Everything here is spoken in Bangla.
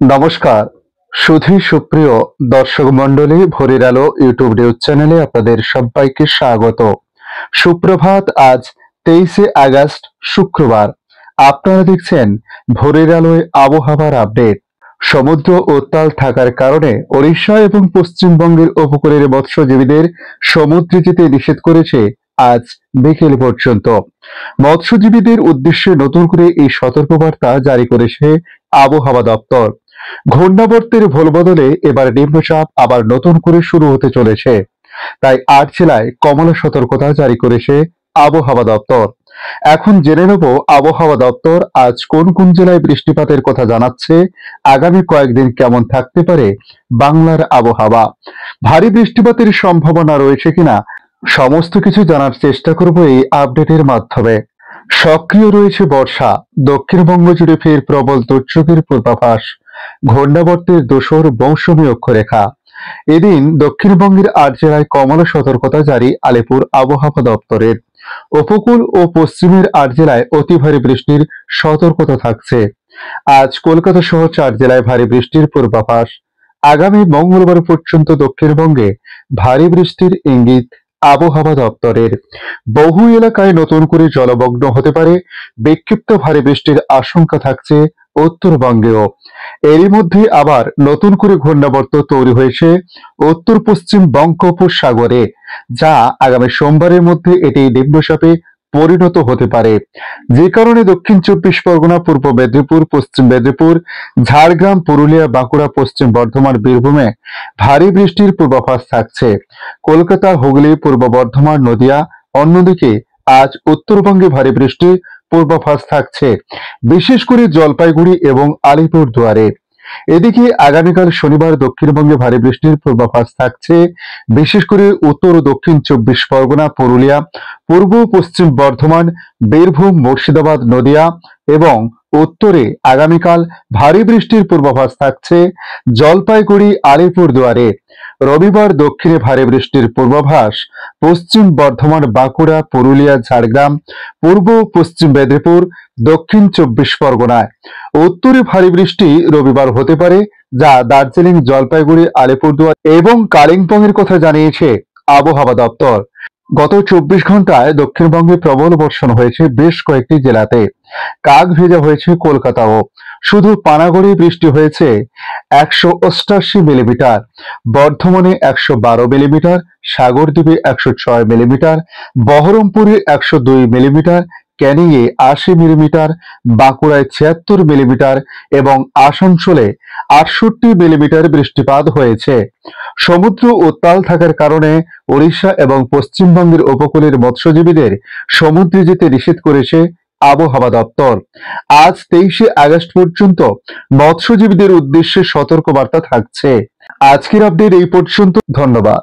নমস্কার। সুধী সুপ্রিয় দর্শক মণ্ডলী, ভোরের আলো ইউটিউব নিউজ চ্যানেলে আপনাদের সবাইকে স্বাগত। সুপ্রভাত। আজ 23শে আগস্ট শুক্রবার। আপনারা দেখছেন ভোরের আলোয় আবহাওয়ার আপডেট। সমুদ্র উত্তাল থাকার কারণে ওড়িশা এবং পশ্চিমবঙ্গের উপকূলের মৎস্যজীবীদের সমুদ্রে যেতে নিষেধ করেছে আজ বিকেল পর্যন্ত। মৎস্যজীবীদের উদ্দেশ্যে নতুন করে এই সতর্কবার্তা জারি করেছে আবহাওয়া দপ্তর। ঘূর্ণাবর্তের ভোলবদলে এবার নিম্নচাপ আবার নতুন করে শুরু হতে চলেছে, তাই 8 জেলায় কমলা সতর্কতা জারি করেছে আবহাওয়া দপ্তর। এখন জেনে নেব আবহাওয়া দপ্তর আজ কোন কোন জেলায় বৃষ্টিপাতের কথা জানাচ্ছে, আগামী কয়েকদিন কেমন থাকতে পারে বাংলার আবহাওয়া, ভারী বৃষ্টিপাতের সম্ভাবনা রয়েছে কিনা, সমস্ত কিছু জানার চেষ্টা করব এই আপডেটের মাধ্যমে। সক্রিয় রয়েছে বর্ষা, দক্ষিণবঙ্গ জুড়ে ফের প্রবল দুর্যোগের পূর্বাভাস। ঘূর্ণাবর্তের দোসর মৌসুমী অক্ষরেখা। এদিন দক্ষিণবঙ্গের 8 জেলায় কমলা সতর্কতা জারি আলিপুর আবহাওয়া দপ্তরের। উপকূল ও পশ্চিমের 8 জেলায় অতি ভারী বৃষ্টির সতর্কতা থাকছে। আজ কলকাতা সহ 4 জেলায় ভারী বৃষ্টির পূর্বাভাস। আগামী মঙ্গলবার পর্যন্ত দক্ষিণবঙ্গে ভারী বৃষ্টির ইঙ্গিত আবহাওয়া দপ্তরের। বহু এলাকায় নতুন করে জলমগ্ন হতে পারে, বিক্ষিপ্ত ভারী বৃষ্টির আশঙ্কা থাকছে উত্তরবঙ্গেও। এরই মধ্যে আবার নতুন করে ঘূর্ণাবর্ত তৈরি হয়েছে উত্তর পশ্চিম বঙ্গোপসাগরে, যা আগামী সোমবারের মধ্যে এটি নিম্নচাপে পরিণত হতে পারে, যে কারণে দক্ষিণ 24 পরগনা, পূর্ব মেদিনীপুর, পশ্চিম মেদিনীপুর, ঝাড়গ্রাম, পুরুলিয়া, বাঁকুড়া, পশ্চিম বর্ধমান, বীরভূমে ভারী বৃষ্টির পূর্বাভাস থাকছে। কলকাতা, হুগলি, পূর্ব বর্ধমান, নদিয়া। অন্যদিকে আজ উত্তরবঙ্গে ভারী বৃষ্টির পূর্বাভাস থাকছে, বিশেষ করে জলপাইগুড়ি এবং আলিপুরদুয়ারে। এদিকে আগামীকাল শনিবার দক্ষিণবঙ্গে ভারী বৃষ্টির পূর্বাভাস থাকছে, বিশেষ করে উত্তর ও দক্ষিণ 24 পরগনা, পুরুলিয়া, পূর্ব পশ্চিম বর্ধমান, বীরভূম, মুর্শিদাবাদ, নদিয়া এবং উত্তরে আগামীকাল ভারী বৃষ্টির পূর্বাভাস থাকছে জলপাইগুড়ি, আলিপুরদুয়ারে। রবিবার দক্ষিণে ভারী বৃষ্টির পূর্বাভাস পশ্চিম বর্ধমান, বাঁকুড়া, পুরুলিয়া, ঝাড়গ্রাম, পূর্ব পশ্চিম মেদিনীপুর, দক্ষিণ 24 পরগনায়। উত্তরে ভারী বৃষ্টি রবিবার হতে পারে, যা দার্জিলিং, জলপাইগুড়ি, আলিপুরদুয়ার এবং কালিম্পং এর কথা জানিয়েছে আবহাওয়া দপ্তর। গত 24 ঘন্টায় দক্ষিণবঙ্গে প্রবল বর্ষণ হয়েছে বেশ কয়েকটি জেলাতে। কাক ভেজা হয়েছে কলকাতাও। শুধু পানাগড়ে বৃষ্টি হয়েছে 188 মিলিমিটার, বর্ধমানে 112 মিলিমিটার, সাগরদ্বীপে 106 মিলিমিটার, বহরমপুরে 102 মিলিমিটার, ক্যানিংয়ে 80 মিলিমিটার, বাঁকুড়ায় 76 মিলিমিটার এবং আসানসোলে 68 মিলিমিটার বৃষ্টিপাত হয়েছে। সমুদ্র উত্তাল থাকার কারণে ওড়িশা এবং পশ্চিমবঙ্গের উপকূলের মৎস্যজীবীদের সমুদ্রে যেতে নিষেধ করেছে আবহাওয়া দপ্তর। আজ 23শে আগস্ট পর্যন্ত মৎস্যজীবীদের উদ্দেশ্যে সতর্কবার্তা থাকছে। আজকের আপডেট এই পর্যন্ত। ধন্যবাদ।